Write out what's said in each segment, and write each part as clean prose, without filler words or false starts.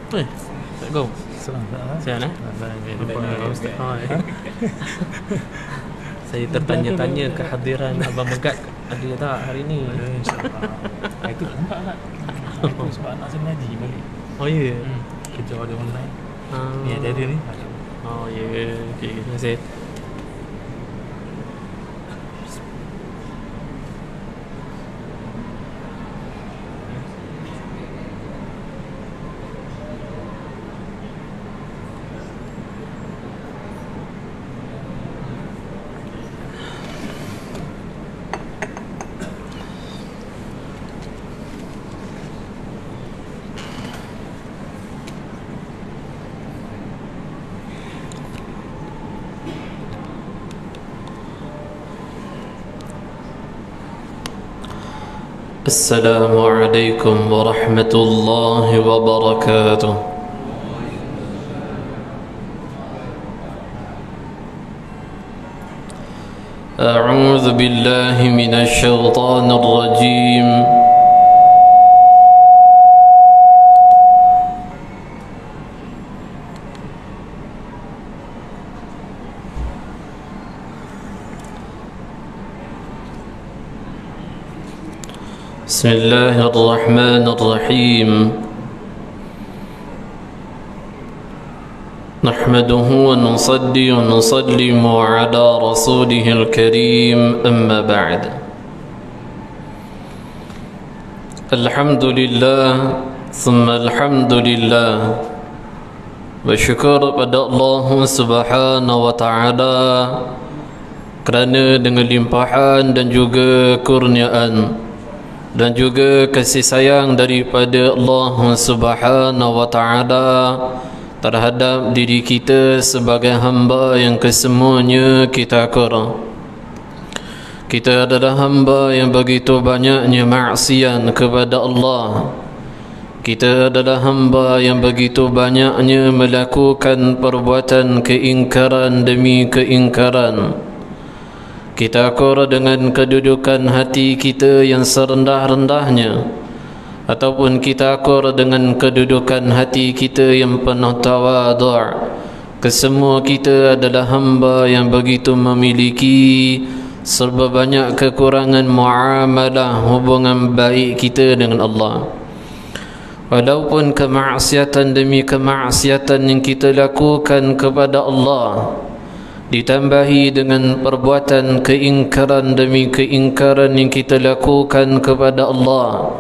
Tak go. Selamat. Saya Ustaz. Saya tertanya-tanya kehadiran Abang Megat ada tak hari ni? InsyaAllah. Itu nampak tak? Itu sebab anak saya mengaji balik. Oh ya. Kerja dia online. Ni ada ni. Oh ya. Okey, terima kasih. السلام عليكم ورحمة الله وبركاته. أعوذ بالله من الشيطان الرجيم. بسم الله الرحمن الرحيم. نحمده ونصلي ونسلم على رسوله الكريم، أما بعد. الحمد لله ثم الحمد لله. Bersyukur pada Allah Subhanahu wa taala kerana dengan limpahan dan juga kurniaan dan juga kasih sayang daripada Allah Subhanahu wa taala terhadap diri kita sebagai hamba yang kesemuanya kita akura. Kita adalah hamba yang begitu banyaknya maksiat kepada Allah. Kita adalah hamba yang begitu banyaknya melakukan perbuatan keingkaran demi keingkaran. Kita akur dengan kedudukan hati kita yang serendah-rendahnya, ataupun kita akur dengan kedudukan hati kita yang penuh tawadhu'. Kesemua kita adalah hamba yang begitu memiliki serba banyak kekurangan muamalah hubungan baik kita dengan Allah. Walaupun kemaksiatan demi kemaksiatan yang kita lakukan kepada Allah ditambahi dengan perbuatan keingkaran demi keingkaran yang kita lakukan kepada Allah,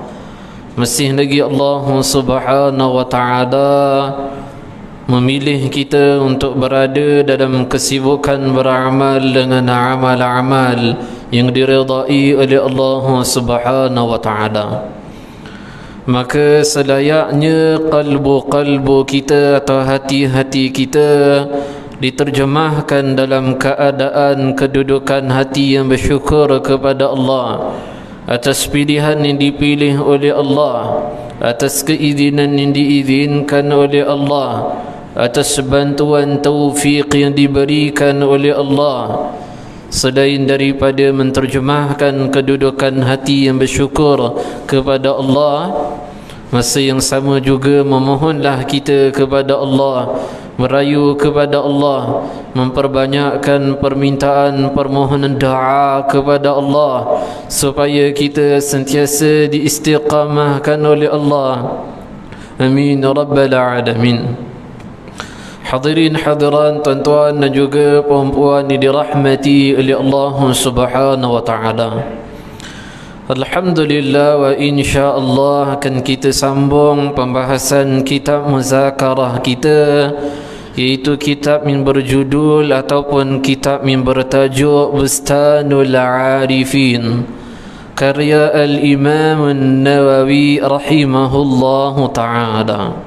masih lagi Allah Subhanahu wa taala memilih kita untuk berada dalam kesibukan beramal dengan amal-amal yang diridai oleh Allah Subhanahu wa taala. Maka selayaknya qalbu kita atau hati-hati kita diterjemahkan dalam keadaan kedudukan hati yang bersyukur kepada Allah atas pilihan yang dipilih oleh Allah, atas keizinan yang diizinkan oleh Allah, atas bantuan taufik yang diberikan oleh Allah. Selain daripada menterjemahkan kedudukan hati yang bersyukur kepada Allah, masa yang sama juga memohonlah kita kepada Allah, merayu kepada Allah, memperbanyakkan permintaan permohonan doa kepada Allah supaya kita sentiasa diistiqamahkan oleh Allah. Amin rabbal alamin. Hadirin hadiran, tuan-tuan dan juga puan-puan yang dirahmati oleh Allah Subhanahu wa taala. Alhamdulillah wa insya-Allah akan kita sambung pembahasan kitab muzakarah kita, iaitu kitab yang berjudul ataupun kitab yang bertajuk Bustanul Arifin, karya Al-Imam An-Nawawi rahimahullahu taala.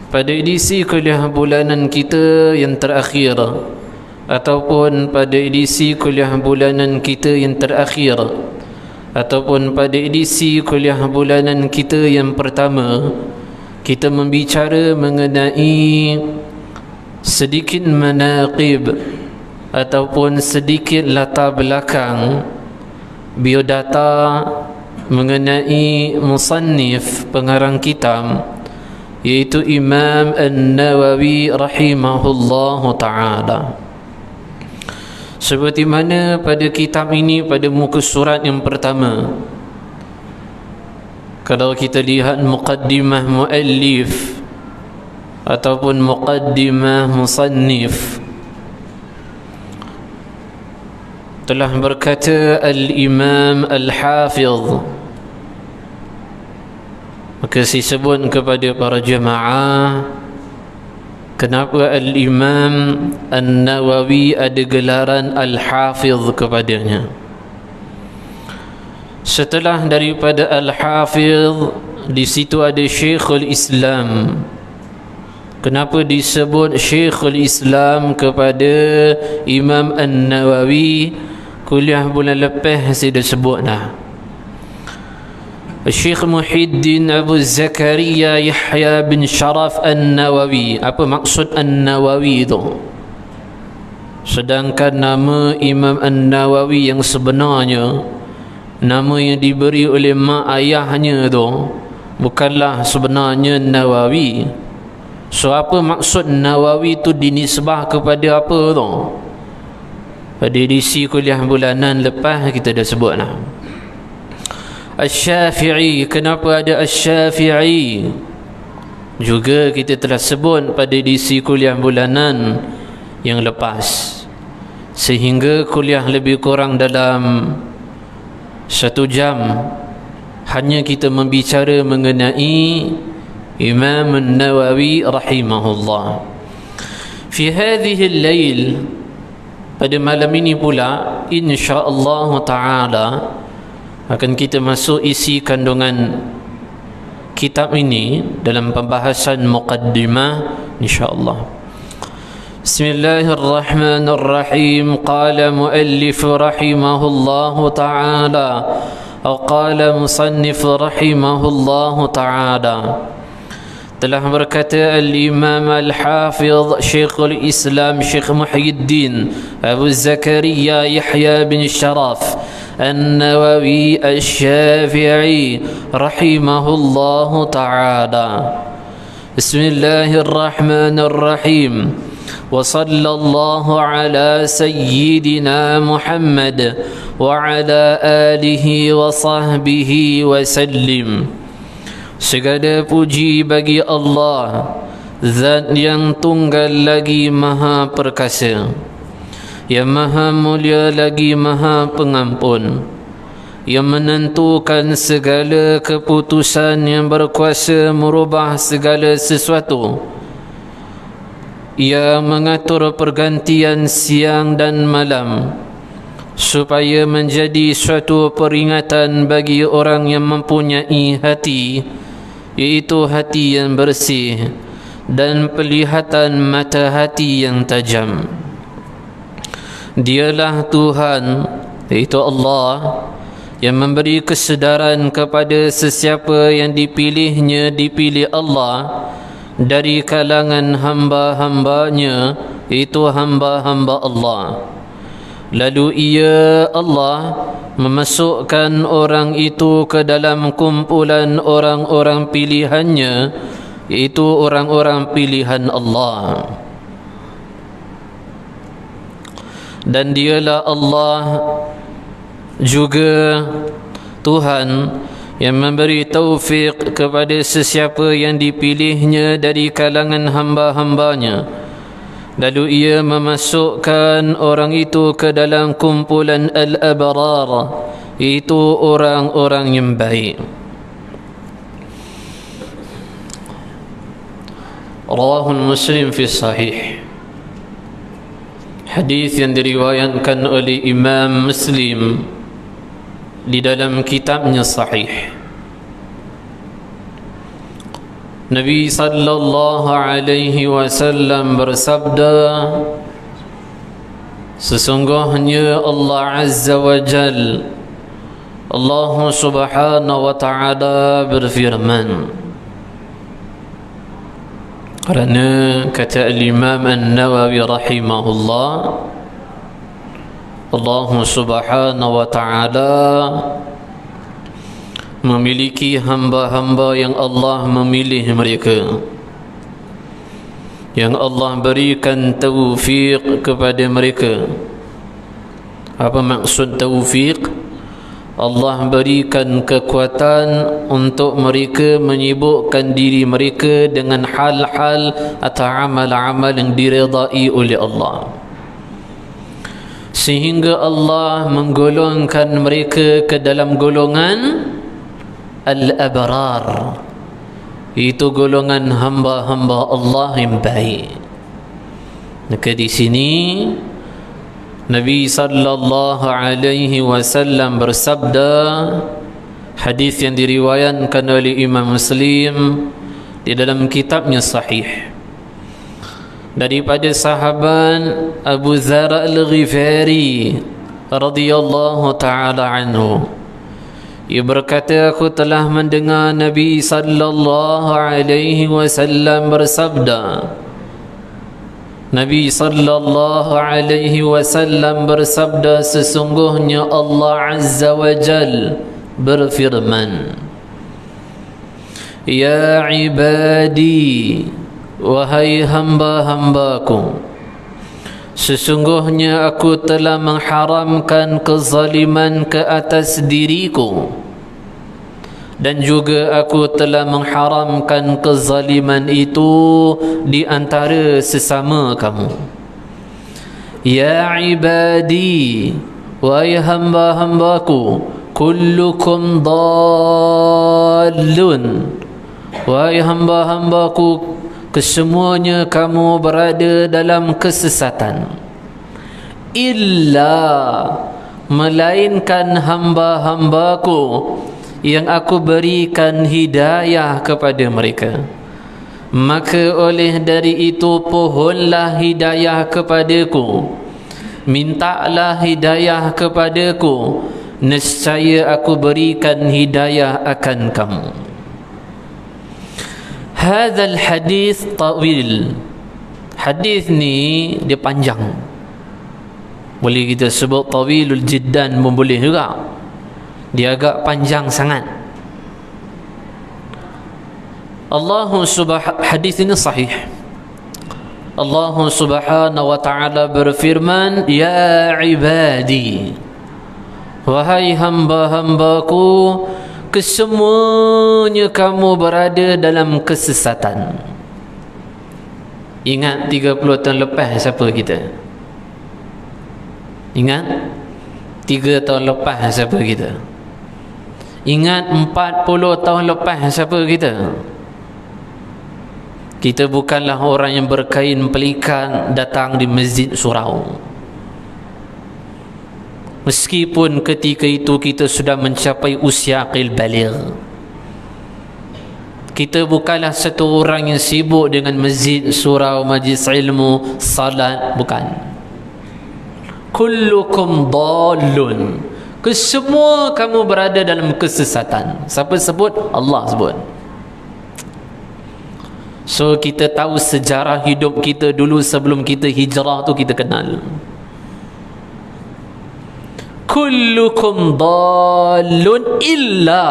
Pada edisi kuliah bulanan kita yang terakhir, ataupun pada edisi kuliah bulanan kita yang terakhir, ataupun pada edisi kuliah bulanan kita yang pertama, kita membicara mengenai sedikit manaqib ataupun sedikit latar belakang biodata mengenai musannif pengarang kitab, yaitu Imam An-Nawawi rahimahullahu ta'ala. Seperti mana pada kitab ini, pada muka surat yang pertama, kalau kita lihat muqaddimah muallif ataupun muqaddimah musannif, telah berkata Al-Imam Al-Hafidh, maka disebut kepada para jemaah, kenapa Al-Imam An-Nawawi ada gelaran Al-Hafidh kepadanya. Setelah daripada Al-Hafidh, di situ ada Syekhul Islam. Kenapa disebut Syekhul Islam kepada Imam An-Nawawi? Kuliah bulan lepas saya dah sebut dah. Syekh Muhyiddin Abu Zakaria Yahya bin Sharaf An-Nawawi. Apa maksud An-Nawawi itu? Sedangkan nama Imam An-Nawawi yang sebenarnya, nama yang diberi oleh mak ayahnya tu, bukanlah sebenarnya Nawawi. So apa maksud Nawawi tu dinisbah kepada apa tu? Pada edisi kuliah bulanan lepas kita dah sebut lah. Asy-Syafi'i, kenapa ada Asy-Syafi'i? Juga kita telah sebut pada edisi kuliah bulanan yang lepas. Sehingga kuliah lebih kurang dalam 1 jam hanya kita membicara mengenai Imam An-Nawawi rahimahullah. Fi hadhihi al-lail, pada malam ini pula insya-Allah taala akan kita masuk isi kandungan kitab ini dalam pembahasan muqaddimah insya-Allah. Bismillahirrahmanirrahim. Qala muallif rahimahullah taala, atau qala musannif rahimahullah taala, telah berkata Al-Imam Al-Hafidh Syekhul Islam Syekh Muhyiddin Abu Zakaria Yahya bin Sharaf An-Nawawi Asy-Syafi'i rahimahullah ta'ala. Bismillahirrahmanirrahim. Wa sallallahu ala sayyidina Muhammad wa ala alihi wa sahbihi wa sallim. Segala puji bagi Allah, Zat yang tunggal lagi maha perkasa, yang maha mulia lagi maha pengampun, yang menentukan segala keputusan, yang berkuasa merubah segala sesuatu, yang mengatur pergantian siang dan malam supaya menjadi suatu peringatan bagi orang yang mempunyai hati, iaitu hati yang bersih, dan pelihatan mata hati yang tajam. Dialah Tuhan, iaitu Allah, yang memberi kesedaran kepada sesiapa yang dipilihnya, dipilih Allah dari kalangan hamba-hambanya, iaitu hamba-hamba Allah. Lalu ia, Allah, memasukkan orang itu ke dalam kumpulan orang-orang pilihannya, iaitu orang-orang pilihan Allah. Dan dialah Allah juga Tuhan yang memberi taufik kepada sesiapa yang dipilihnya dari kalangan hamba-hambanya. Lalu ia memasukkan orang itu ke dalam kumpulan al-abrar, itu orang-orang yang baik. Rawahul Muslim fi sahih. Hadis yang diriwayatkan oleh Imam Muslim di dalam kitabnya Sahih. Nabi sallallahu alaihi wasallam bersabda, sesungguhnya Allah Azza wa Jal, Allah Subhanahu wa ta'ala berfirman. Kerana kata Al-Imam An-Nawawi rahimahullah, Allah Subhanahu wa ta'ala memiliki hamba-hamba yang Allah memilih mereka. yang Allah berikan taufik kepada mereka. Apa maksud taufik? Allah berikan kekuatan untuk mereka menyibukkan diri mereka dengan hal-hal atau amal-amal yang diredai oleh Allah, sehingga Allah menggolongkan mereka ke dalam golongan al-abrar, itu golongan hamba-hamba Allah yang baik. Maka di sini Nabi sallallahu alaihi wasallam bersabda, hadis yang diriwayatkan oleh Imam Muslim di dalam kitabnya Sahih, daripada sahabat Abu Dzar Al-Ghifari radhiyallahu taala anhu. Ia berkata, aku telah mendengar Nabi sallallahu alaihi wasallam bersabda. Nabi sallallahu alaihi wasallam bersabda, sesungguhnya Allah Azza wa Jal berfirman, ya ibadi, wahai hamba-hambaku, sesungguhnya aku telah mengharamkan kezaliman ke atas diriku, dan juga aku telah mengharamkan kezaliman itu di antara sesama kamu. Ya ibadi, wahai hamba-hambaku, kullukum dallun, wahai hamba-hambaku, kesemuanya kamu berada dalam kesesatan, illa, melainkan hamba-hambaku yang aku berikan hidayah kepada mereka. Maka oleh dari itu pohonlah hidayah kepadaku, mintalah hidayah kepadaku, nescaya aku berikan hidayah akan kamu. Hadzal hadis tawil. Hadis ni dia panjang, boleh kita sebut tawilul jiddan pun boleh juga. Dia agak panjang sangat. Hadis ini sahih. Allah Subhanahu wa ta'ala berfirman, ya ibadi, wahai hamba-hambaku, kesemuanya kamu berada dalam kesesatan. Ingat 30 tahun lepas siapa kita? Ingat 3 tahun lepas siapa kita? Ingat 40 tahun lepas siapa kita? Kita bukanlah orang yang berkain pelikan datang di masjid surau. Meskipun ketika itu kita sudah mencapai usia aqil baligh, kita bukanlah satu orang yang sibuk dengan masjid surau, majlis ilmu, salat, bukan. Kullukum dallun, kesemua kamu berada dalam kesesatan. Siapa sebut? Allah sebut. So kita tahu sejarah hidup kita dulu sebelum kita hijrah tu kita kenal. Kullukum dallun illa,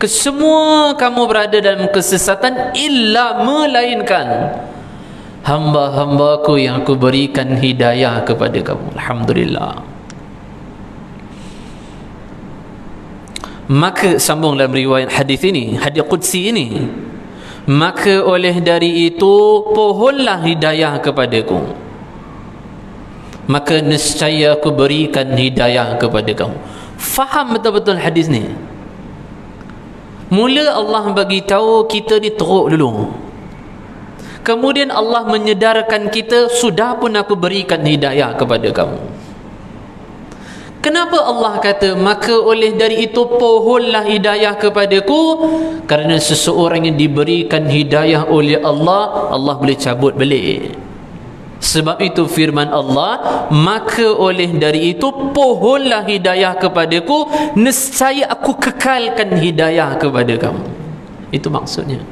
kesemua kamu berada dalam kesesatan, illa, melainkan hamba-hambaku yang aku berikan hidayah kepada kamu. Alhamdulillah. Maka sambung dalam riwayat hadis ini, hadis qudsi ini, maka oleh dari itu pohonlah hidayah kepadaku, maka nescaya aku berikan hidayah kepada kamu. Faham betul-betul hadis ni. Mula Allah bagi tahu kita ni teruk dulu, kemudian Allah menyedarkan kita, sudah pun aku berikan hidayah kepada kamu. Kenapa Allah kata maka oleh dari itu pohonlah hidayah kepadaku? Kerana seseorang yang diberikan hidayah oleh Allah, Allah boleh cabut balik. Sebab itu firman Allah, maka oleh dari itu pohonlah hidayah kepadaku, nescaya aku kekalkan hidayah kepada kamu. Itu maksudnya.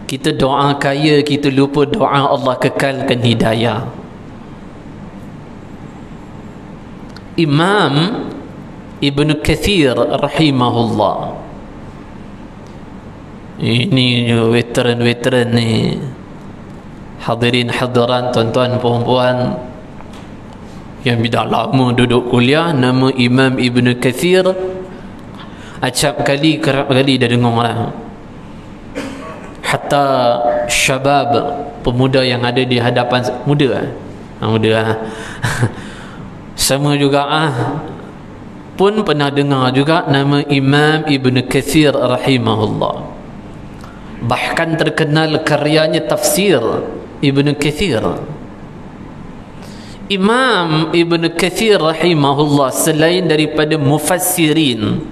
Kita doa kaya, kita lupa doa Allah kekalkan hidayah. Imam Ibn Kathir rahimahullah Ini veteran-veteran ni, hadirin hadiran, tuan-tuan puan-puan yang dah lama duduk kuliah. Nama Imam Ibn Kathir, acap kali, kerap kali dah dengar lah. Hatta syabab, pemuda yang ada di hadapan, muda sama juga pun pernah dengar juga nama Imam Ibn Kathir rahimahullah. Bahkan terkenal karyanya tafsir Ibn Kathir. Imam Ibn Kathir rahimahullah selain daripada mufassirin,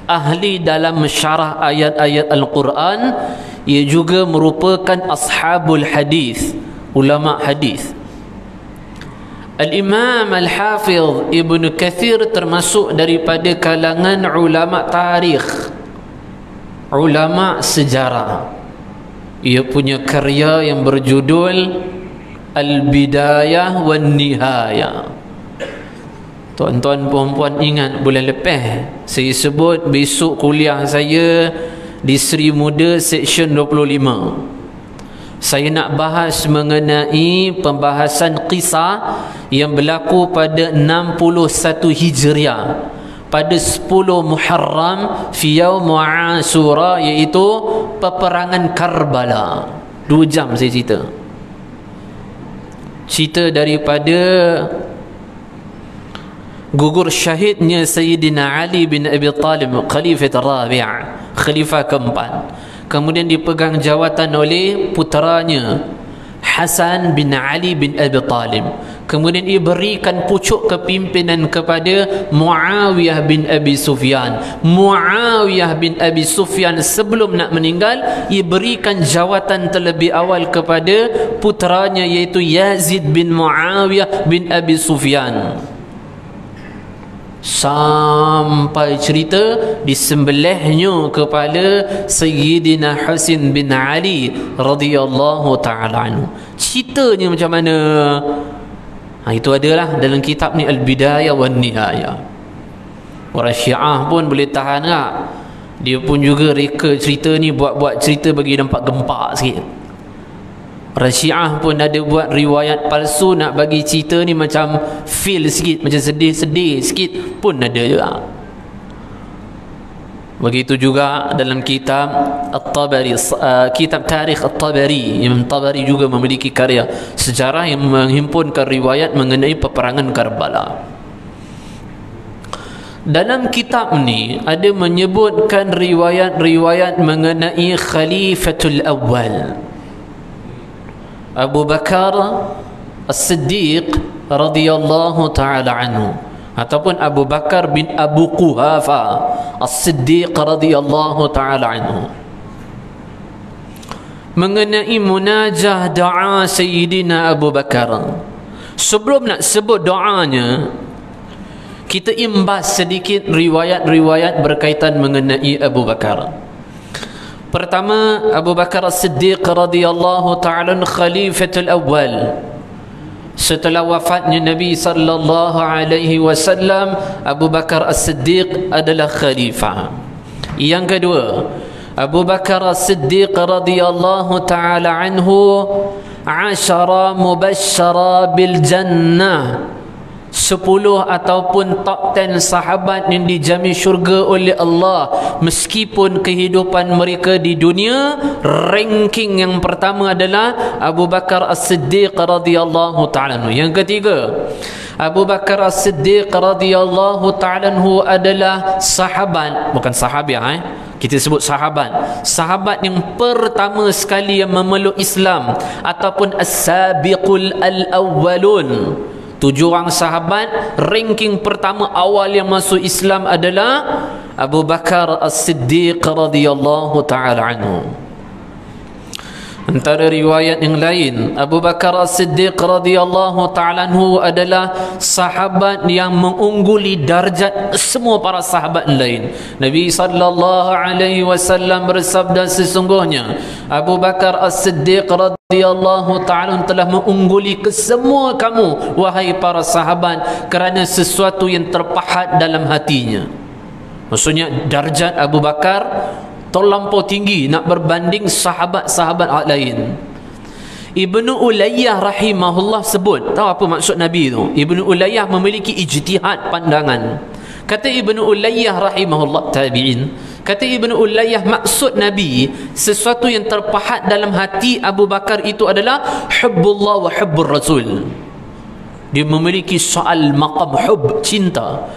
ahli dalam mensyarah ayat-ayat Al-Quran, ia juga merupakan ashabul hadis, ulama hadis. Al-Imam Al-Hafidh Ibn Kathir termasuk daripada kalangan ulama tarikh, ulama sejarah. Ia punya karya yang berjudul Al-Bidayah wan Nihayah. Tuan-tuan puan-puan ingat bulan lepas saya sebut besok kuliah saya di Sri Muda Seksyen 25. Saya nak bahas mengenai pembahasan kisah yang berlaku pada 61 Hijriah, pada 10 Muharram fi yaum Ashura, iaitu peperangan Karbala. 2 jam saya cerita daripada gugur syahidnya Sayyidina Ali bin Abi Talib, Khalifah Rabi', Khalifah keempat. Kemudian dipegang jawatan oleh puteranya Hasan bin Ali bin Abi Talib. Kemudian diberikan pucuk kepimpinan kepada Muawiyah bin Abi Sufyan. Muawiyah bin Abi Sufyan sebelum nak meninggal, ia berikan jawatan terlebih awal kepada puteranya, iaitu Yazid bin Muawiyah bin Abi Sufyan. Sampai cerita disembelihnya kepala Sayyidina Husin bin Ali radhiyallahu ta'ala anhu. Ceritanya macam mana? Itu adalah dalam kitab ni Al-Bidayah wan Nihayah. Orang Syiah pun boleh tahan tak? Dia pun juga reka cerita ni, buat-buat cerita bagi nampak gempak sikit. Orang Syiah pun ada buat riwayat palsu nak bagi cerita ni macam feel sikit, macam sedih-sedih sikit pun ada juga. Begitu juga dalam kitab At-Tabari, kitab Tarikh At-Tabari. Imam Tabari juga memiliki karya sejarah yang menghimpunkan riwayat mengenai peperangan Karbala. Dalam kitab ni ada menyebutkan riwayat-riwayat mengenai Khalifatul Awwal, Abu Bakar As-Siddiq radhiyallahu ta'ala anhu, ataupun Abu Bakar bin Abu Quhafa As-Siddiq radhiyallahu ta'ala anhu, mengenai munajah doa Sayyidina Abu Bakar. Sebelum nak sebut doanya, kita imbas sedikit riwayat-riwayat berkaitan mengenai Abu Bakar. Pertama, Abu Bakar As-Siddiq radhiyallahu ta'ala Khalifatul Awwal. Setelah wafatnya Nabi sallallahu alaihi wasallam, Abu Bakar As-Siddiq adalah khalifah. Yang kedua, Abu Bakar As-Siddiq radhiyallahu ta'ala anhu 10 mubasysyara bil jannah, 10 ataupun top 10 sahabat yang dijamin syurga oleh Allah meskipun kehidupan mereka di dunia. Ranking yang pertama adalah Abu Bakar As-Siddiq radhiyallahu ta'ala. Yang ketiga, Abu Bakar As-Siddiq radhiyallahu ta'ala adalah sahabat, bukan sahabiah, kita sebut sahabat yang pertama sekali yang memeluk Islam, ataupun as-sabiqul al-awwalun. 7 orang sahabat, ranking pertama awal yang masuk Islam adalah Abu Bakar As-Siddiq radhiyallahu ta'ala anhu. Antara riwayat yang lain, Abu Bakar As-Siddiq radhiyallahu ta'ala anhu adalah sahabat yang mengungguli darjat semua para sahabat lain. Nabi sallallahu alaihi wasallam bersabda, sesungguhnya Abu Bakar As-Siddiq radhiyallahu ta'ala telah mengungguli kesemua kamu wahai para sahabat kerana sesuatu yang terpahat dalam hatinya. Maksudnya darjat Abu Bakar terlampau tinggi nak berbanding sahabat-sahabat lain. Ibnu Ulayyah rahimahullah sebut, tahu apa maksud Nabi tu? Ibnu Ulayyah memiliki ijtihad pandangan. Kata Ibnu Ulayyah rahimahullah, tabi'in, kata Ibnu Ulayyah, maksud Nabi sesuatu yang terpahat dalam hati Abu Bakar itu adalah hubbullah wa hubbur rasul. Dia memiliki soal maqam hub, cinta.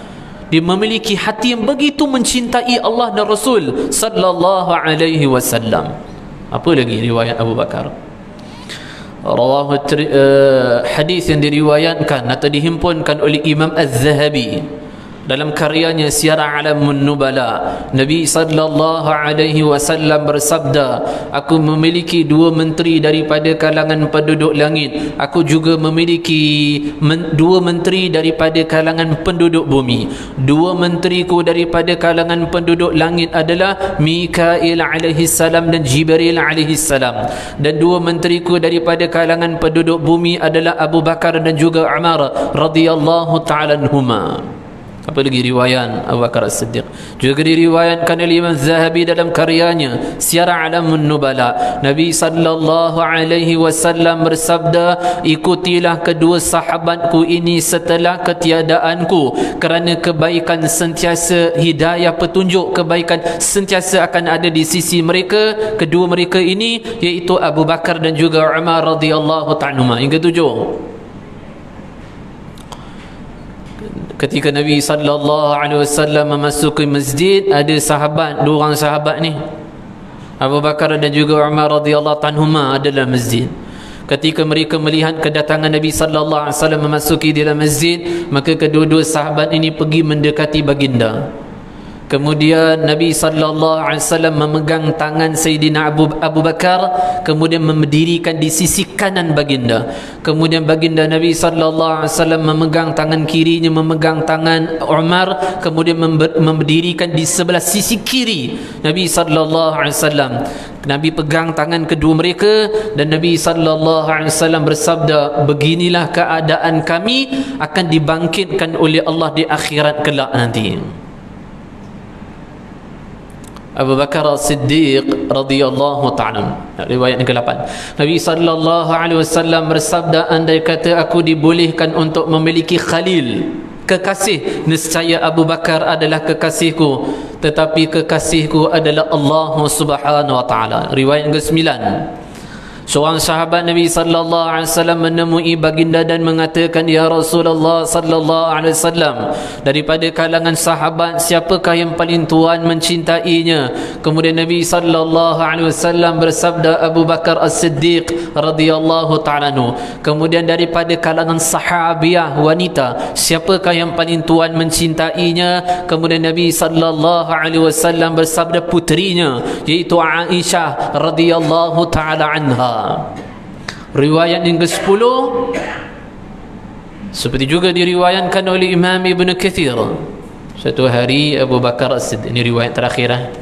Dia memiliki hati yang begitu mencintai Allah dan Rasul sallallahu alaihi wasallam. Apa lagi riwayat Abu Bakar? Rawahu hadis yang diriwayatkan atau dihimpunkan oleh Imam Az-Zahabi dalam karyanya Siyar A'lamun Nubala. Nabi sallallahu alaihi wasallam bersabda, aku memiliki dua menteri daripada kalangan penduduk langit, aku juga memiliki dua menteri daripada kalangan penduduk bumi. Dua menteriku daripada kalangan penduduk langit adalah Mikail alaihi salam dan Jibril alaihi salam, dan dua menteriku daripada kalangan penduduk bumi adalah Abu Bakar dan juga Umar radhiyallahu ta'ala anhuma. Apa lagi riwayat Abu Bakar As-Siddiq? Juga diriwayatkan oleh Imam Zahabi dalam karyanya Siyar A'lamun Nubala. Nabi sallallahu alaihi wasallam bersabda, ikutilah kedua sahabatku ini setelah ketiadaanku, kerana kebaikan sentiasa, hidayah petunjuk kebaikan sentiasa akan ada di sisi mereka, kedua mereka ini, iaitu Abu Bakar dan juga Umar radhiyallahu ta'ala. Hingga 7. Ketika Nabi sallallahu alaihi wasallam memasuki masjid, ada sahabat, dua orang sahabat ni, Abu Bakar dan juga Umar radhiyallahu anhuma ada dalam masjid. Ketika mereka melihat kedatangan Nabi sallallahu alaihi wasallam memasuki dalam masjid, maka kedua-dua sahabat ini pergi mendekati baginda. Kemudian Nabi sallallahu alaihi wasallam memegang tangan Sayyidina Abu Bakar, kemudian mendirikan di sisi kanan baginda. Kemudian baginda Nabi sallallahu alaihi wasallam memegang tangan kirinya, memegang tangan Umar, kemudian mendirikan di sebelah sisi kiri Nabi sallallahu alaihi wasallam. Nabi pegang tangan kedua mereka dan Nabi sallallahu alaihi wasallam bersabda, beginilah keadaan kami akan dibangkitkan oleh Allah di akhirat kelak nanti. Abu Bakar As-Siddiq radhiyallahu ta'ala, riwayat yang ke-8. Nabi sallallahu alaihi wasallam bersabda, andai kata aku dibolehkan untuk memiliki khalil, kekasih, nescaya Abu Bakar adalah kekasihku, tetapi kekasihku adalah Allah Subhanahu wa taala. Riwayat yang ke-9. Seorang sahabat Nabi sallallahu alaihi wasallam menemui baginda dan mengatakan, ya Rasulullah sallallahu alaihi wasallam, daripada kalangan sahabat siapakah yang paling tuan mencintainya? Kemudian Nabi sallallahu alaihi wasallam bersabda, Abu Bakar As-Siddiq radhiyallahu ta'ala anhu. Kemudian daripada kalangan sahabiah wanita, siapakah yang paling tuan mencintainya? Kemudian Nabi sallallahu alaihi wasallam bersabda, putrinya, iaitu Aisyah radhiyallahu ta'ala anha. Riwayat yang ke-10 seperti juga diriwayatkan oleh Imam Ibn Kathir. Satu hari Abu Bakar As-Siddiq, ini riwayat terakhir.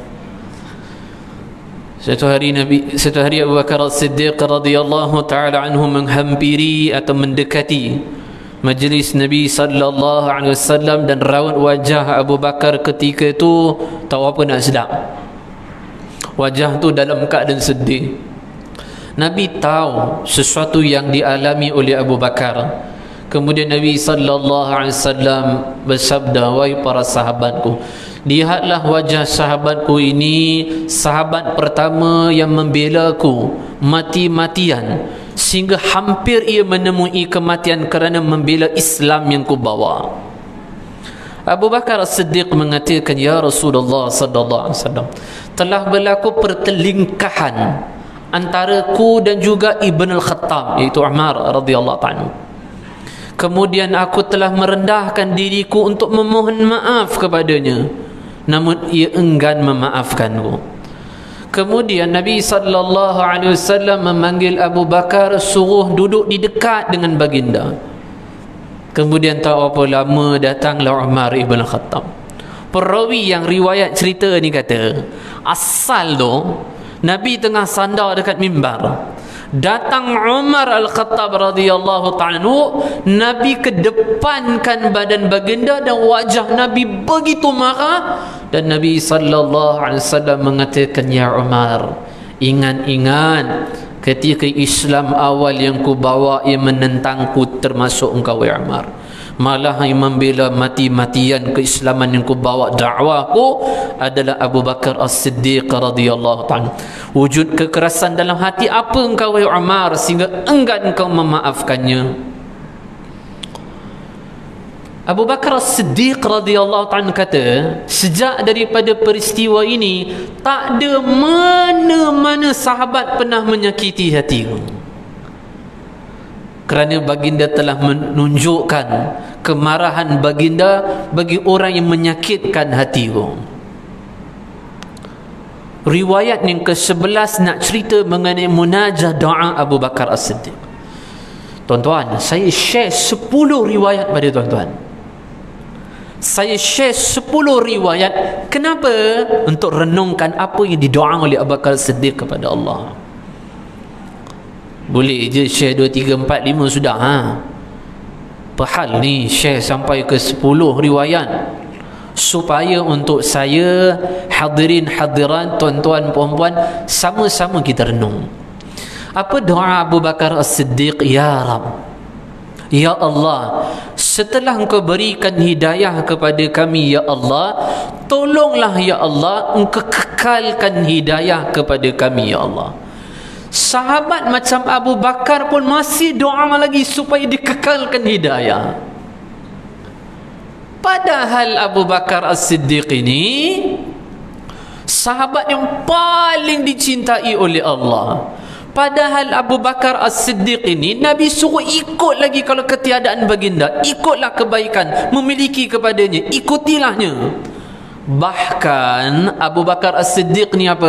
Satu hari Abu Bakar As-Siddiq radhiyallahu ta'ala anhu menghampiri atau mendekati majlis Nabi sallallahu alaihi wasallam, dan raut wajah Abu Bakar ketika itu tahu apa nak sedap. Wajah tu dalam keadaan sedih. Nabi tahu sesuatu yang dialami oleh Abu Bakar. Kemudian Nabi sallallahu alaihi wasallam bersabda, wahai para sahabatku, lihatlah wajah sahabatku ini, sahabat pertama yang membela aku mati-matian sehingga hampir ia menemui kematian kerana membela Islam yang kubawa. Abu Bakar As-Siddiq mengatakan, ya Rasulullah sallallahu alaihi wasallam, telah berlaku pertelingkahan antara ku dan juga Ibn Al-Khattab, iaitu Umar radhiyallahu ta'ala. Kemudian aku telah merendahkan diriku untuk memohon maaf kepadanya, namun ia enggan memaafkanku. Kemudian Nabi sallallahu alaihi wasallam memanggil Abu Bakar, suruh duduk di dekat dengan baginda. Kemudian tak apa lama datanglah Umar Ibn Al-Khattab. Perawi yang riwayat cerita ni kata, asal tu Nabi tengah sandar dekat mimbar. Datang Umar Al-Khattab radhiyallahu ta'ala, Nabi kedepankan badan baginda dan wajah Nabi begitu marah, dan Nabi sallallahu alaihi wasallam mengatakan, ya Umar, ingat-ingat ketika Islam awal yang ku bawa yang menentangku termasuk engkau ya Umar. Malah yang membela mati-matian keislaman yang ku bawa dakwahku adalah Abu Bakar As-Siddiq radhiyallahu ta'ala. Wujud kekerasan dalam hati apa engkau ya Umar sehingga enggan engkau memaafkannya? Abu Bakar As-Siddiq radhiyallahu ta'ala kata, sejak daripada peristiwa ini tak ada mana-mana sahabat pernah menyakiti hatiku, kerana baginda telah menunjukkan kemarahan baginda bagi orang yang menyakitkan hatiku. Riwayat yang ke-11 nak cerita mengenai munajah doa Abu Bakar As-Siddiq. Tuan-tuan, saya share 10 riwayat pada tuan-tuan. Saya share 10 riwayat. Kenapa? Untuk renungkan apa yang didoa oleh Abu Bakar As-Siddiq kepada Allah. Boleh je share 2, 3, 4, 5 sudah Perhal ni share sampai ke 10 riwayat, supaya untuk saya, hadirin hadiran, tuan-tuan puan-puan, sama-sama kita renung. Apa doa Abu Bakar As-Siddiq? Ya Rab, ya Allah, setelah engkau berikan hidayah kepada kami ya Allah, tolonglah ya Allah, engkau kekalkan hidayah kepada kami ya Allah. Sahabat macam Abu Bakar pun masih doa lagi supaya dikekalkan hidayah. Padahal Abu Bakar As-Siddiq ini sahabat yang paling dicintai oleh Allah. Padahal Abu Bakar As-Siddiq ini Nabi suruh ikut lagi kalau ketiadaan baginda, ikutlah kebaikan, memiliki kepadanya, ikutilahnya. Bahkan Abu Bakar As-Siddiq ni apa?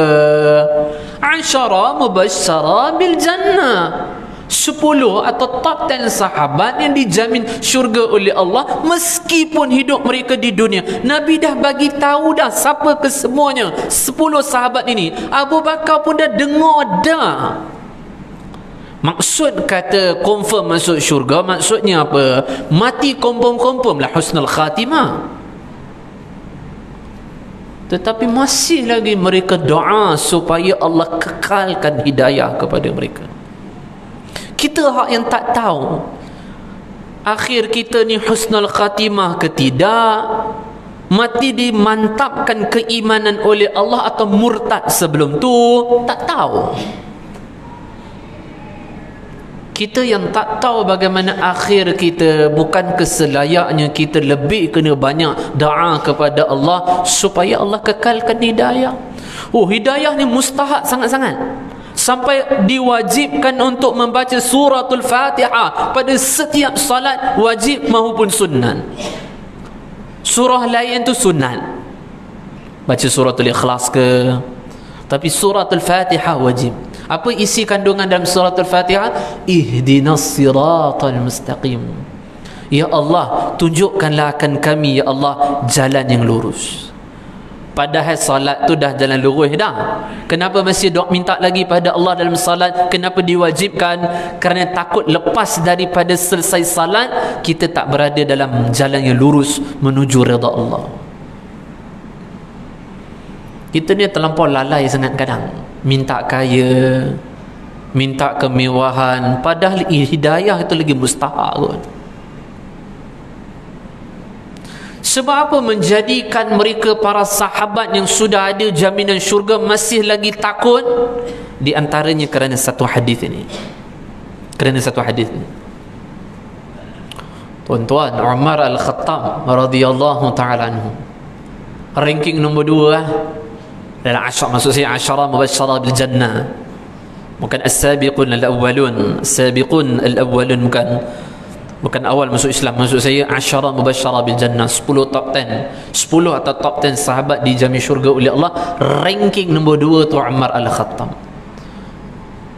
10 mubasysyara bil jannah, 10 atau top 10 sahabat yang dijamin syurga oleh Allah meskipun hidup mereka di dunia. Nabi dah bagi tahu dah siapa kesemuanya 10 sahabat ini. Abu Bakar pun dah dengar dah. Maksud kata confirm masuk syurga, maksudnya apa? Mati confirm lah husnul khatimah. Tetapi masih lagi mereka doa supaya Allah kekalkan hidayah kepada mereka. Kita hak yang tak tahu akhir kita ni husnul khatimah ke tidak, mati dimantapkan keimanan oleh Allah atau murtad sebelum tu, tak tahu. Kita yang tak tahu bagaimana akhir kita, bukan keselayaknya kita lebih kena banyak doa kepada Allah supaya Allah kekalkan hidayah. Hidayah ni mustahak sangat-sangat, sampai diwajibkan untuk membaca suratul Fatihah pada setiap salat, wajib maupun sunnah. Surah lain tu sunnah, baca suratul Ikhlas ke, tapi suratul Fatihah wajib. Apa isi kandungan dalam suratul Fatihah? Ihdinas siratal mustaqim. Ya Allah, tunjukkanlah akan kami ya Allah jalan yang lurus. Padahal salat tu dah jalan lurus dah. Kenapa masih dok minta lagi pada Allah dalam salat? Kenapa diwajibkan? Kerana takut lepas daripada selesai salat kita tak berada dalam jalan yang lurus menuju redha Allah. Kita ni terlampau lalai sangat kadang. Minta kaya, minta kemewahan, padahal hidayah itu lagi mustahak kot. Sebab apa menjadikan mereka para sahabat yang sudah ada jaminan syurga masih lagi takut? Di antaranya kerana satu hadis ini. Kerana satu hadis ini. Tuan-tuan, Umar Al-Khattab radhiyallahu ta'ala anhu, ranking nombor 2 dalam maksud saya 10 mubasysyara bil jannah, bukan as-sabiqun al-awwalun. As-sabiqun al-awwalun bukan awal masuk Islam. Maksud saya 10 mubasysyara bil jannah, 10 top 10, 10 atau top 10 sahabat dijamin syurga oleh Allah. Ranking nombor 2 tu Umar Al-Khattab.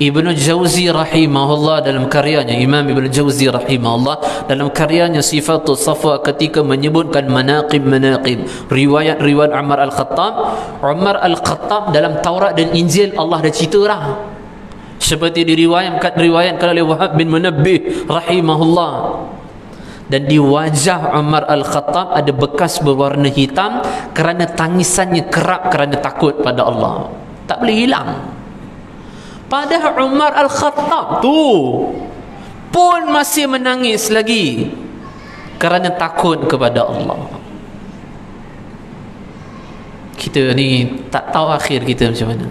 Ibnu Jauzi rahimahullah dalam karyanya, Imam Ibnu Jauzi rahimahullah dalam karyanya Sifatul Safwa, ketika menyebutkan manaqib riwayat-riwayat Umar Al-Khattab. Umar Al-Khattab dalam Taurat dan Injil Allah dah cerita dah seperti diriwayatkan oleh Wahab bin Munabbih rahimahullah. Dan di wajah Umar Al-Khattab ada bekas berwarna hitam kerana tangisannya kerap kerana takut pada Allah. Tak boleh hilang. Padahal Umar Al-Khattab tu pun masih menangis lagi kerana takut kepada Allah. Kita ni tak tahu akhir kita macam mana.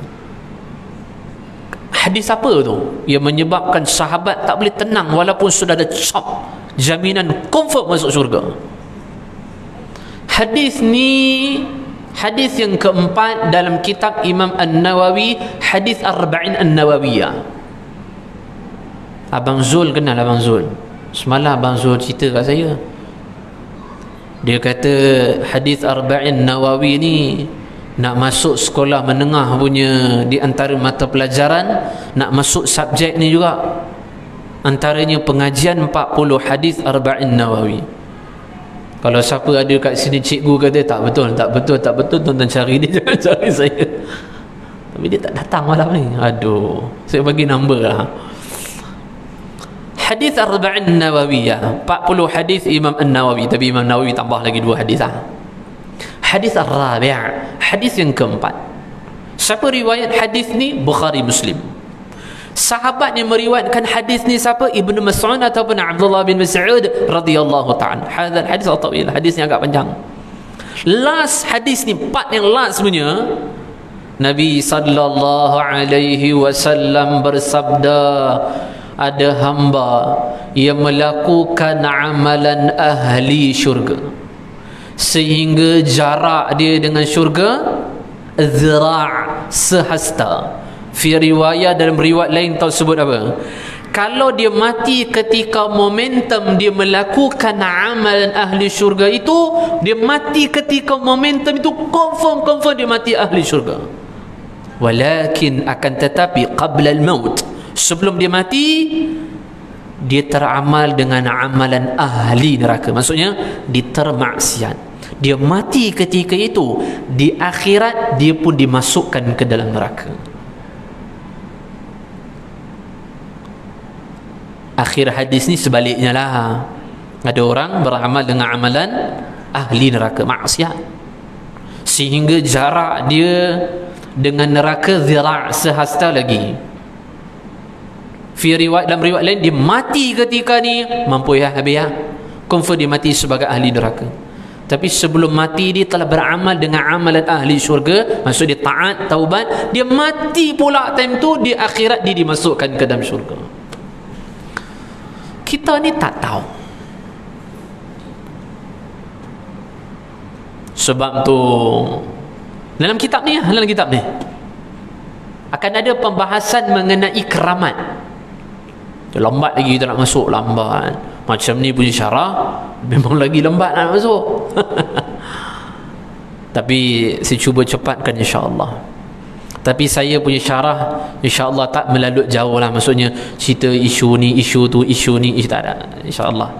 Hadis apa tu yang menyebabkan sahabat tak boleh tenang walaupun sudah ada cap jaminan confirm masuk syurga? Hadis ni hadis yang keempat dalam kitab Imam An-Nawawi, hadis Arba'in An-Nawawiyah. Abang Zul kenal Abang Zul? Semalam Abang Zul cerita kat saya. Dia kata hadis Arba'in Nawawi ni nak masuk sekolah menengah punya, di antara mata pelajaran nak masuk subjek ni juga, antaranya pengajian 40 hadis Arba'in Nawawi. Kalau siapa ada kat sini cikgu kata tak betul, tuan-tuan cari dia, jangan cari saya. Tapi dia tak datang malam ni. Aduh, saya bagi nombor lah. Hadis Arba'in Nawawiyah, 40 hadis Imam An-Nawawi, tapi Imam Nawawi tambah lagi 2 hadis lah. Hadis Ar-Rabi', hadis yang keempat. Siapa riwayat hadis ni? Bukhari Muslim. Sahabat yang meriwayatkan hadis ni siapa? Ibnu Mas'ud ataupun Abdullah bin Mas'ud radhiyallahu ta'ala. Hadis hadis tawil, hadisnya agak panjang. Last hadis ni, part yang last punya, Nabi sallallahu alaihi wasallam bersabda, ada hamba yang melakukan amalan ahli syurga sehingga jarak dia dengan syurga zira' sehasta. Fi riwayat, dalam riwayat lain tahu sebut apa? Kalau dia mati ketika momentum dia melakukan amalan ahli syurga itu, dia mati ketika momentum itu, confirm dia mati ahli syurga. Walakin akan tetapi qabla al-maut, sebelum dia mati, dia teramal dengan amalan ahli neraka. Maksudnya dia termaksiat. Dia mati ketika itu, di akhirat dia pun dimasukkan ke dalam neraka. Akhir hadis ni sebaliknya lah. Ada orang beramal dengan amalan ahli neraka, maksiat, sehingga jarak dia dengan neraka zira' sehasta lagi. Dalam riwayat lain, dia mati ketika ni, mampu ya habis ya, confirm dia mati sebagai ahli neraka. Tapi sebelum mati dia telah beramal dengan amalan ahli syurga, maksud dia taat, taubat. Dia mati pula time tu, di akhirat dia dimasukkan ke dalam syurga. Kita ni tak tahu. Sebab tu dalam kitab ni akan ada pembahasan mengenai keramat. Lambat lagi kita nak masuk, lambat. Macam ni punya syarah memang lagi lambat nak masuk. Tapi saya cuba cepatkan insya-Allah. Tapi saya punya syarah insya-Allah tak melalut jauh lah. Maksudnya cerita isu ni, isu tu, isu ni, tak ada. insya-Allah.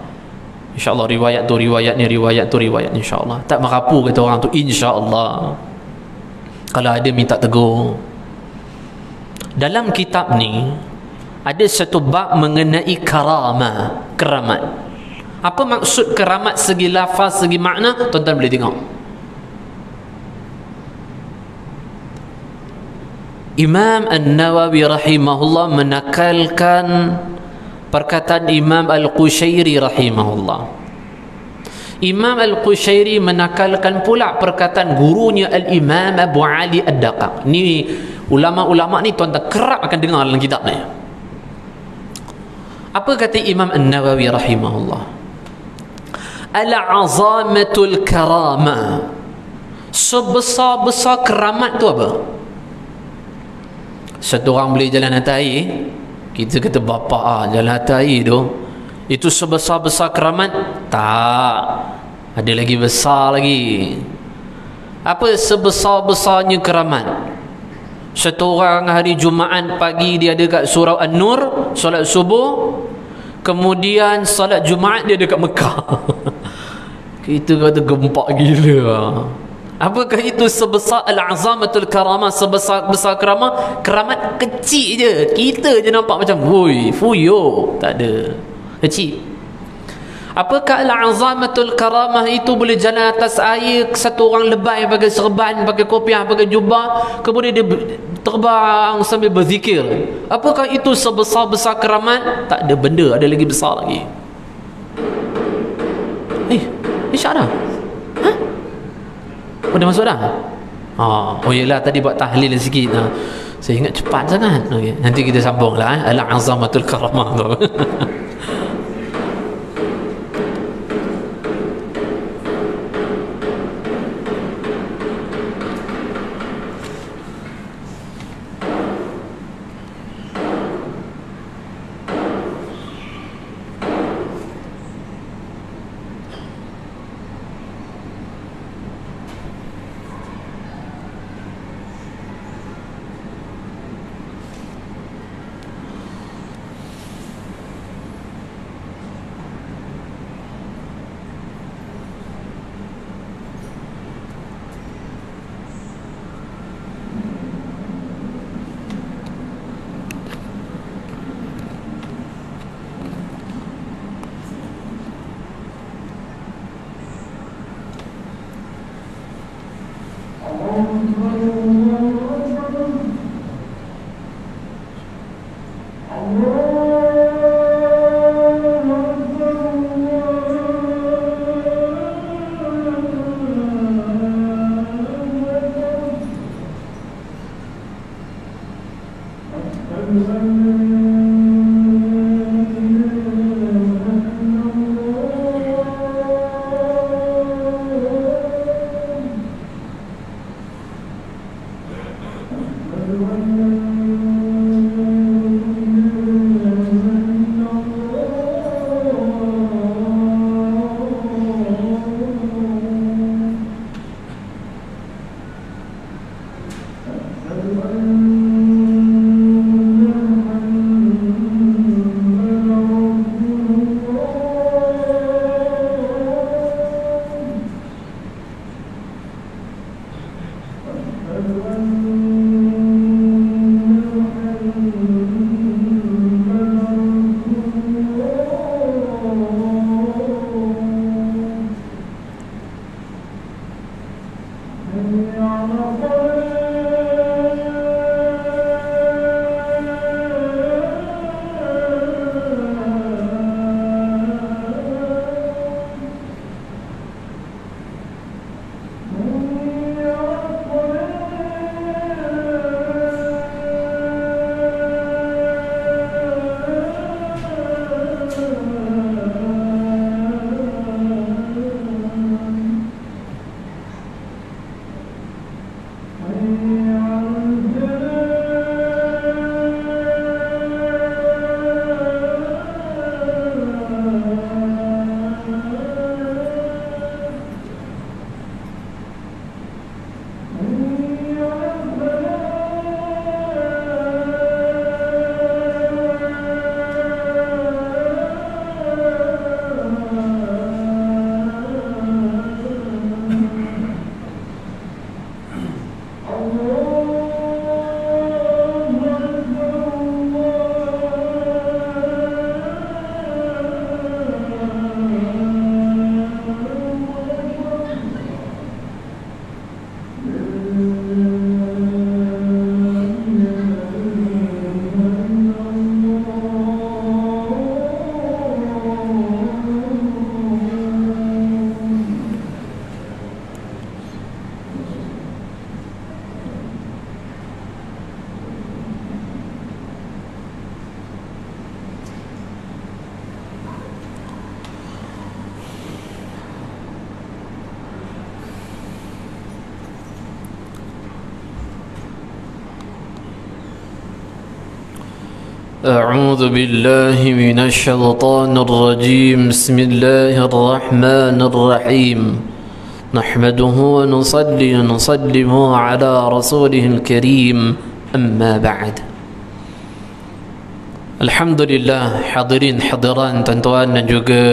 InsyaAllah riwayat tu riwayat ni, riwayat tu riwayat, insyaAllah. Tak merapu kata orang tu, insyaAllah. Kalau ada minta tegur. Dalam kitab ni ada satu bab mengenai keramat. Apa maksud keramat segi lafaz, segi makna? Tuan-tuan boleh tengok. Imam An-Nawawi rahimahullah menakalkan perkataan Imam Al-Qushairi rahimahullah. Imam Al-Qushairi menakalkan pula perkataan gurunya Al-Imam Abu Ali Ad-Daqaq. Ni ulama-ulama ni tuan-tuan kerap akan dengar dalam kitab ni. Apa kata Imam An-Nawawi rahimahullah? Al-azamatul karamah, sebesar-besar keramat tu apa? Satu orang boleh jalan atas air, kita kata bapa jalan atas air tu, itu sebesar-besar keramat? Tak, ada lagi besar lagi. Apa sebesar-besarnya keramat? Satu orang hari Jumaat pagi dia ada kat Surau An-Nur, solat subuh, kemudian solat Jumaat dia dekat Mekah. Kita kata gempak gila. Apakah itu sebesar al-azamatul karamah, sebesar keramat kecil je. Kita je nampak macam fuyo, tak ada, kecil. Apakah al-azamatul karamah itu boleh jalan atas air, satu orang lebay pakai serban, pakai kopiah, pakai jubah, kemudian dia terbang sambil berzikir? Apakah itu sebesar-besar keramat? Tak ada, benda ada lagi besar lagi. InsyaAllah. Oh, dah masuk dah? Oh yelah, tadi buat tahlil sikit. Saya ingat cepat sangat. Okay. Nanti kita sambung lah. Al-azamatul karamah tu. أعوذ بالله من الشيطان الرجيم بسم الله الرحمن الرحيم نحمده ونصلي ونسلم على رسوله الكريم أما بعد Alhamdulillah, hadirin hadiran, tuan-tuan dan juga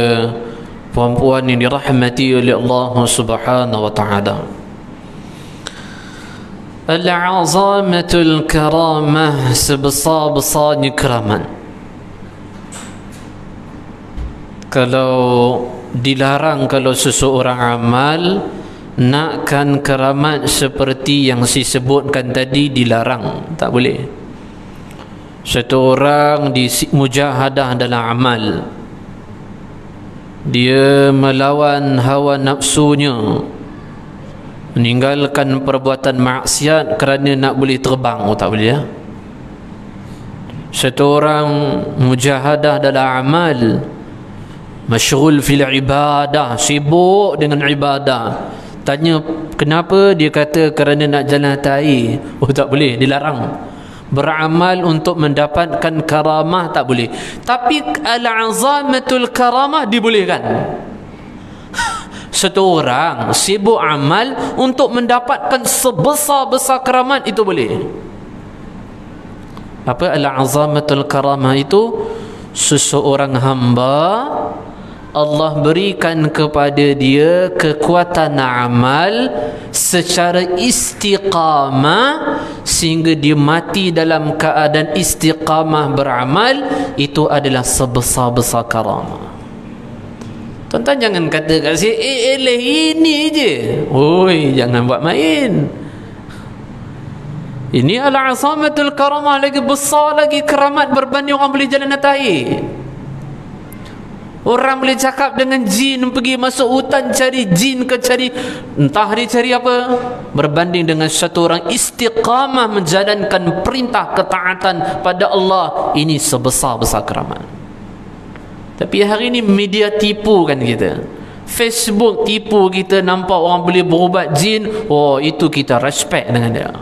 puan-puan yang dirahmati oleh Allah Subhanahu wa taala. Al-azamatul karamah, sebesar-besarnya keramat. Kalau dilarang, kalau seseorang amal nakkan keramat seperti yang disebutkan tadi, dilarang, tak boleh. Satu orang di mujahadah dalam amal, dia melawan hawa nafsunya, meninggalkan perbuatan maksiat kerana nak boleh terbang, tak boleh ya. Satu orang mujahadah dalam amal, masyghul fil ibadah, sibuk dengan ibadah. Tanya kenapa, dia kata kerana nak jalan atas. Tak boleh, dilarang. Beramal untuk mendapatkan karamah tak boleh. Tapi al-azamatul karamah dibolehkan. Satu orang sibuk amal untuk mendapatkan sebesar-besar keramat, itu boleh. Apa al-azamatul karamah itu? Seseorang hamba Allah berikan kepada dia kekuatan amal secara istiqamah sehingga dia mati dalam keadaan istiqamah beramal. Itu adalah sebesar-besar karamah. Tuan-tuan jangan kata kat saya, ini je. Oi, jangan buat main. Ini al-azamatul karamah, lagi besar lagi keramat berbanding orang boleh jalan atas air. Orang boleh cakap dengan jin, pergi masuk hutan cari jin ke cari entah dia cari apa, berbanding dengan satu orang istiqamah menjalankan perintah ketaatan pada Allah. Ini sebesar-besar keramat. Tapi hari ini media tipu kan kita, Facebook tipu kita, nampak orang boleh berubat jin, oh itu kita respect dengan dia.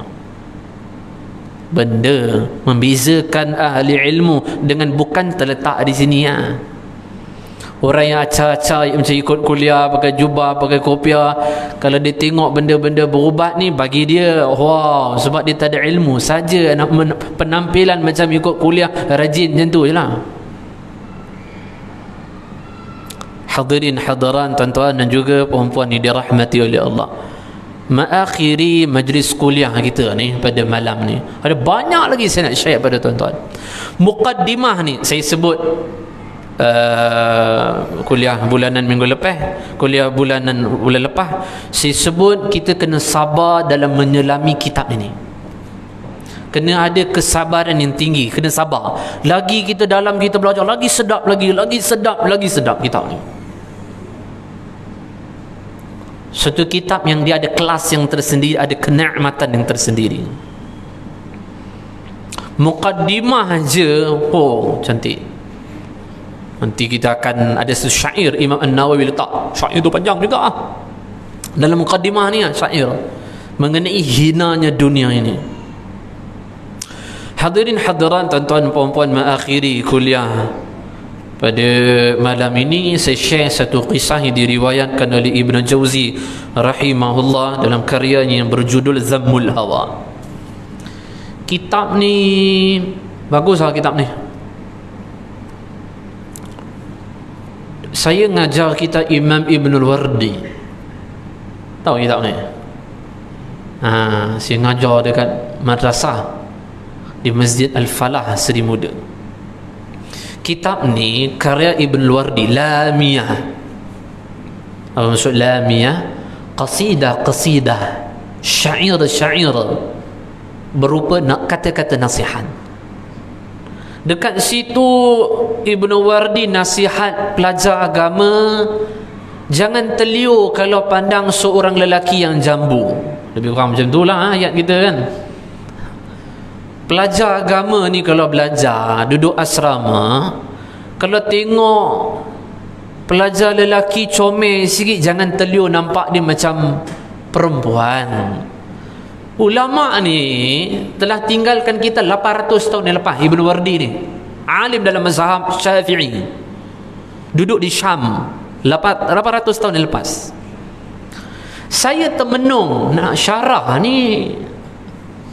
Benda membezakan ahli ilmu dengan bukan terletak di sini ya. Orang yang acah-acah macam ikut kuliah pakai jubah, pakai kopiah, kalau dia tengok benda-benda berubat ni, bagi dia wow, sebab dia tak ada ilmu saja, nak penampilan macam ikut kuliah rajin macam tu je lah. Hadirin hadiran, tuan-tuan dan juga puan-puan ni dirahmati oleh Allah, mengakhiri majlis kuliah kita ni pada malam ni, ada banyak lagi saya nak share pada tuan-tuan. Muqaddimah ni saya sebut kuliah bulanan minggu lepas, kuliah bulan lepas, saya sebut kita kena sabar dalam menyelami kitab ini. Kena ada kesabaran yang tinggi, kena sabar. Lagi kita dalam kita belajar, lagi sedap lagi sedap kitab ni. Satu kitab yang dia ada kelas yang tersendiri, ada kenikmatan yang tersendiri. Muqaddimah je, oh cantik. Nanti kita akan ada syair Imam An-Nawawi letak. Syair tu panjang juga dalam muqaddimah ni syair mengenai hinanya dunia ini. Hadirin hadiran, tuan-tuan puan-puan, mengakhiri kuliah pada malam ini saya share satu kisah yang diriwayatkan oleh Ibn Jauzi rahimahullah dalam karyanya yang berjudul Zammul Hawa. Kitab ni bagus lah, kitab ni. Saya ngajar kita Imam Ibnul Wardi. Tahu kitab ni? Saya ngajar dekat madrasah di Masjid Al-Falah Seri Muda. Kitab ni karya Ibnul Wardi, Lamiyah. Apa maksud Lamiyah? Qasidah-qasidah, syair-syair berupa kata-kata nasihat. Dekat situ Ibnu Wardi nasihat pelajar agama, jangan terliur kalau pandang seorang lelaki yang jambu. Lebih kurang macam tu lah ayat kita kan. Pelajar agama ni kalau belajar, duduk asrama, kalau tengok pelajar lelaki comel sikit, jangan terliur nampak dia macam perempuan. Ulama ni telah tinggalkan kita 800 tahun yang lepas. Ibn Wardi ni alim dalam mazhab Syafi'i, duduk di Syam 800 tahun yang lepas. Saya termenung nak syarah ni,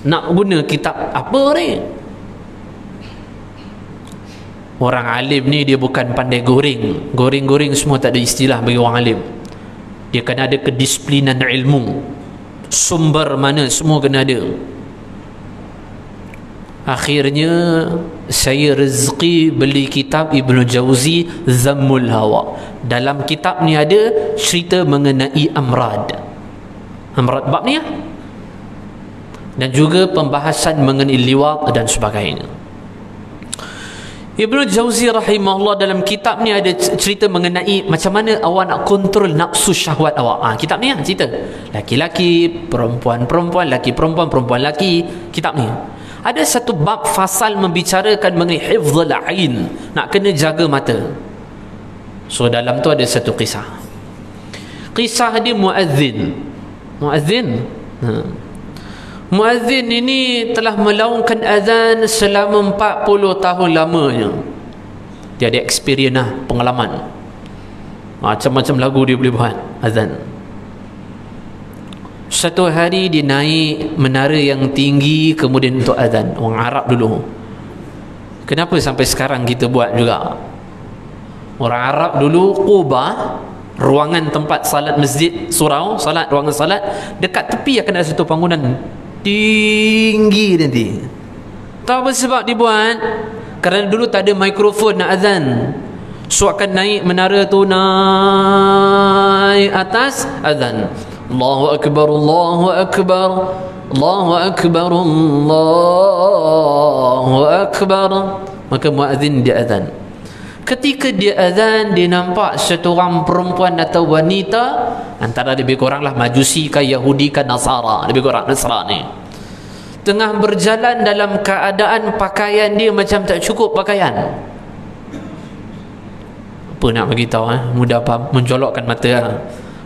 nak guna kitab apa ni. Orang alim ni dia bukan pandai goreng semua, tak ada istilah bagi orang alim. Dia kena ada kedisiplinan ilmu. sumber mana, semua kena ada. Akhirnya saya rezeki beli kitab Ibnu Jauzi Zammul Hawa. Dalam kitab ni ada cerita mengenai amrad bab ni ya? Dan juga pembahasan mengenai liwat dan sebagainya. Ibnu Jauzi rahimahullah dalam kitab ni ada cerita mengenai macam mana awak nak kontrol nafsu syahwat awak. Kitab ni ya, cerita laki-laki, perempuan-perempuan, laki perempuan, perempuan laki. Kitab ni ada satu bab fasal membicarakan mengenai hifzul ain, nak kena jaga mata. So dalam tu ada satu kisah. Kisah dia muazzin. Muazzin ini telah melaungkan azan selama 40 tahun lamanya. Dia ada experience lah, pengalaman. Macam-macam lagu dia boleh buat azan. Satu hari dia naik menara yang tinggi kemudian untuk azan. Orang Arab dulu. Kenapa sampai sekarang kita buat juga? Orang Arab dulu Quba, ruangan tempat salat masjid, surau salat, ruangan salat, dekat tepi akan ada satu bangunan tinggi nanti. Tahu apa sebab dibuat? Kerana dulu tak ada mikrofon nak azan. So akan naik menara tu, naik atas azan. Allahu Akbar, Allahu Akbar, Allahu Akbar, Allahu Akbar. Maka muazzin dia azan. Ketika dia azan, dia nampak satu orang perempuan atau wanita, antara lebih kurang lah Majusi ke Yahudi ke Nasara, lebih kurang Nasrani, tengah berjalan dalam keadaan pakaian dia macam tak cukup pakaian. Apa nak beritahu mudah mencolokkan mata.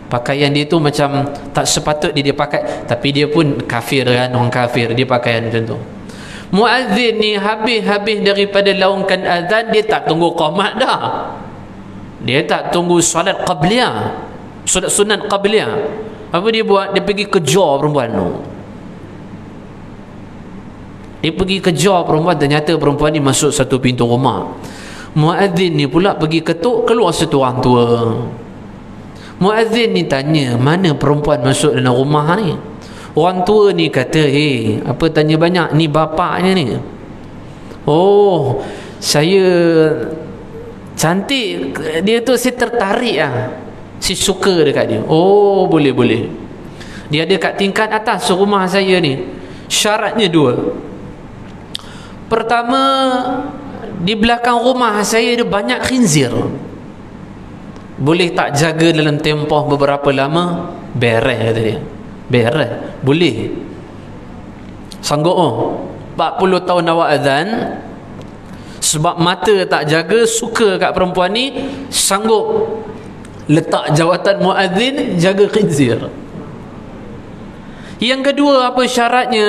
Pakaian dia tu macam tak sepatut dia pakai, tapi dia pun kafir kan, orang kafir, dia pakaian macam tu. Muazzin ni habis-habis daripada laungkan azan, dia tak tunggu qamat dah. Dia tak tunggu solat qabliyah, solat sunat qabliyah. Apa dia buat? Dia pergi kejar perempuan tu. Dia pergi kejar perempuan, ternyata perempuan ni masuk satu pintu rumah. Muazzin ni pula pergi ketuk, keluar satu orang tua. Muazzin ni tanya, mana perempuan masuk dalam rumah ni? Orang tua ni kata, apa tanya banyak, ni bapaknya ni. Oh, saya cantik, dia tu saya tertarik lah, saya suka dekat dia. Oh, boleh. Dia ada kat tingkat atas rumah saya ni. Syaratnya dua. Pertama, di belakang rumah saya ada banyak khinzir. Boleh tak jaga dalam tempoh beberapa lama? Beres kata dia. Beres, boleh. Sanggup 40 tahun awak azan, sebab mata tak jaga, suka kat perempuan ni, sanggup letak jawatan muazzin, jaga khinzir. Yang kedua, apa syaratnya?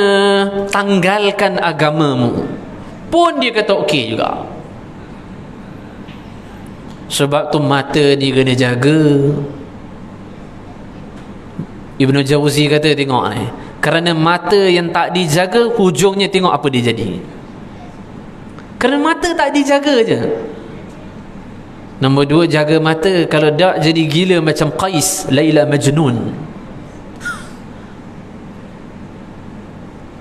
Tanggalkan agamamu. Pun dia kata okey juga. Sebab tu mata ni kena jaga. Ibnu Jauzi kata, tengok ni, kerana mata yang tak dijaga, hujungnya tengok apa dia jadi. Kerana mata tak dijaga je. Nombor dua, jaga mata. Kalau tak, jadi gila macam Qais, Laila Majnun.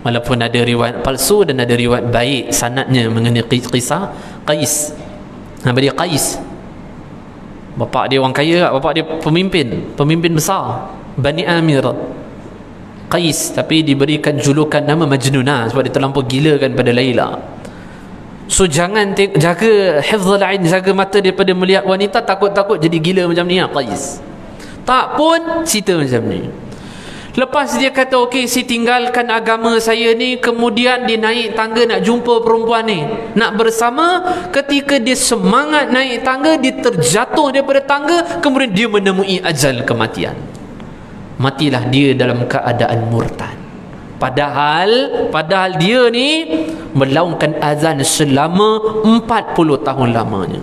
Walaupun ada riwayat palsu dan ada riwayat baik sanadnya mengenai kisah Qais. Nama dia Qais. Bapak dia orang kaya, bapak dia pemimpin besar Bani Amir, Qais, tapi diberikan julukan nama Majnunah sebab dia terlampau gila kan pada Laila. So jangan jaga hifzul ain, jaga mata daripada melihat wanita, takut-takut jadi gila macam ni Qais. Tak pun cerita macam ni. Lepas dia kata okey, saya tinggalkan agama saya ni, kemudian dia naik tangga nak jumpa perempuan ni, nak bersama. Ketika dia semangat naik tangga, dia terjatuh daripada tangga, kemudian dia menemui ajal kematian. Matilah dia dalam keadaan murtad. Padahal dia ni melaungkan azan selama 40 tahun lamanya.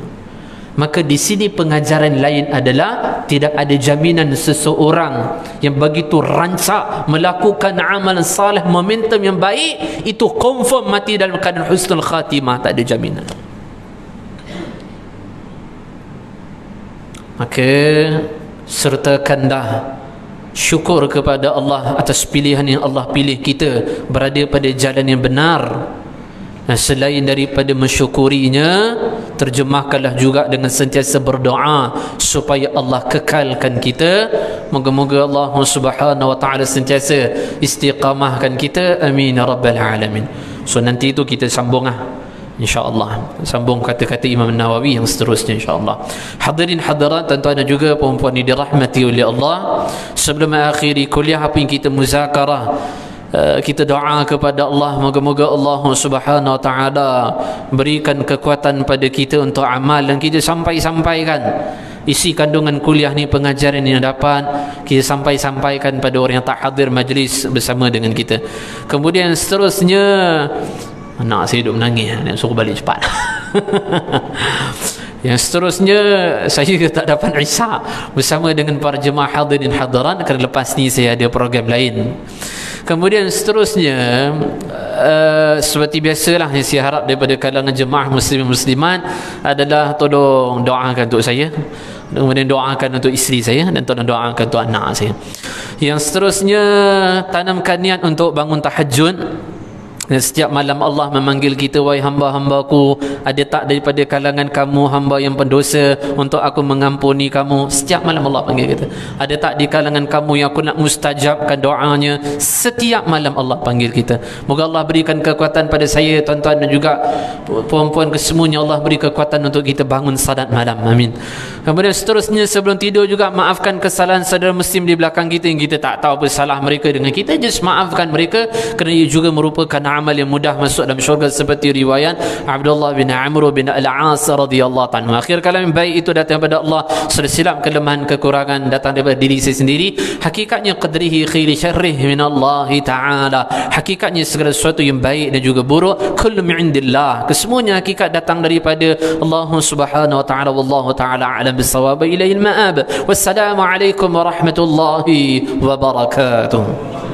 Maka di sini pengajaran lain adalah tidak ada jaminan seseorang yang begitu rancak melakukan amalan salih, momentum yang baik, itu confirm mati dalam keadaan husnul khatimah. Tak ada jaminan. Maka sertakan dah syukur kepada Allah atas pilihan yang Allah pilih kita berada pada jalan yang benar. Selain daripada mensyukurinya, terjemahkanlah juga dengan sentiasa berdoa supaya Allah kekalkan kita. Moga-moga Allah Subhanahu wa taala sentiasa istiqamahkan kita. Amin ya rabbal alamin. So nanti itu kita sambung insya-Allah, sambung kata-kata Imam Nawawi yang seterusnya insya-Allah. Hadirin hadirat, tuan-tuan dan juga puan-puan yang dirahmati oleh Allah, sebelum mengakhiri kuliah apa yang kita muzakarah, kita doa kepada Allah, moga-moga Allah Subhanahu wa taala berikan kekuatan pada kita untuk amal dan kita sampaikan isi kandungan kuliah ni, pengajaran yang dapat kita sampaikan pada orang yang tak hadir majlis bersama dengan kita. Kemudian seterusnya, anak saya duduk menangis, nak suruh balik cepat. Yang seterusnya, saya tak dapat isyak bersama dengan para jemaah hadirin hadirat kerana lepas ni saya ada program lain. Kemudian seterusnya, seperti biasalah yang saya harap daripada kalangan jemaah muslimin muslimat adalah tolong doakan untuk saya, kemudian doakan untuk isteri saya, dan tolong doakan untuk anak saya. Yang seterusnya, tanamkan niat untuk bangun tahajud. Dan setiap malam Allah memanggil kita, wahai hamba-hambaku, ada tak daripada kalangan kamu hamba yang pendosa untuk aku mengampuni kamu? Setiap malam Allah panggil kita. Ada tak di kalangan kamu yang aku nak mustajabkan doanya? Setiap malam Allah panggil kita. Moga Allah berikan kekuatan pada saya, tuan-tuan dan juga puan-puan kesemuanya, Allah beri kekuatan untuk kita bangun salat malam. Amin. Kemudian seterusnya, sebelum tidur juga maafkan kesalahan saudara muslim di belakang kita yang kita tak tahu apa salah mereka dengan kita. Just maafkan mereka kerana ia juga merupakan amal yang mudah masuk dalam syurga, seperti riwayat Abdullah bin Amr bin Al-As radhiyallahu anhu. Akhir kalam yang baik itu datang daripada Allah. Sudah silap kelemahan kekurangan datang daripada diri saya sendiri. Hakikatnya qadrihi khairi syarrih min Allah Ta'ala. Hakikatnya segala sesuatu yang baik dan juga buruk kullu min indillah. Kesemuanya hakikat datang daripada Allah Subhanahu wa taala. Wallahu taala a'lam bis-shawab. Ilaihi al-ma'ab. Wassalamu alaikum warahmatullahi wabarakatuh.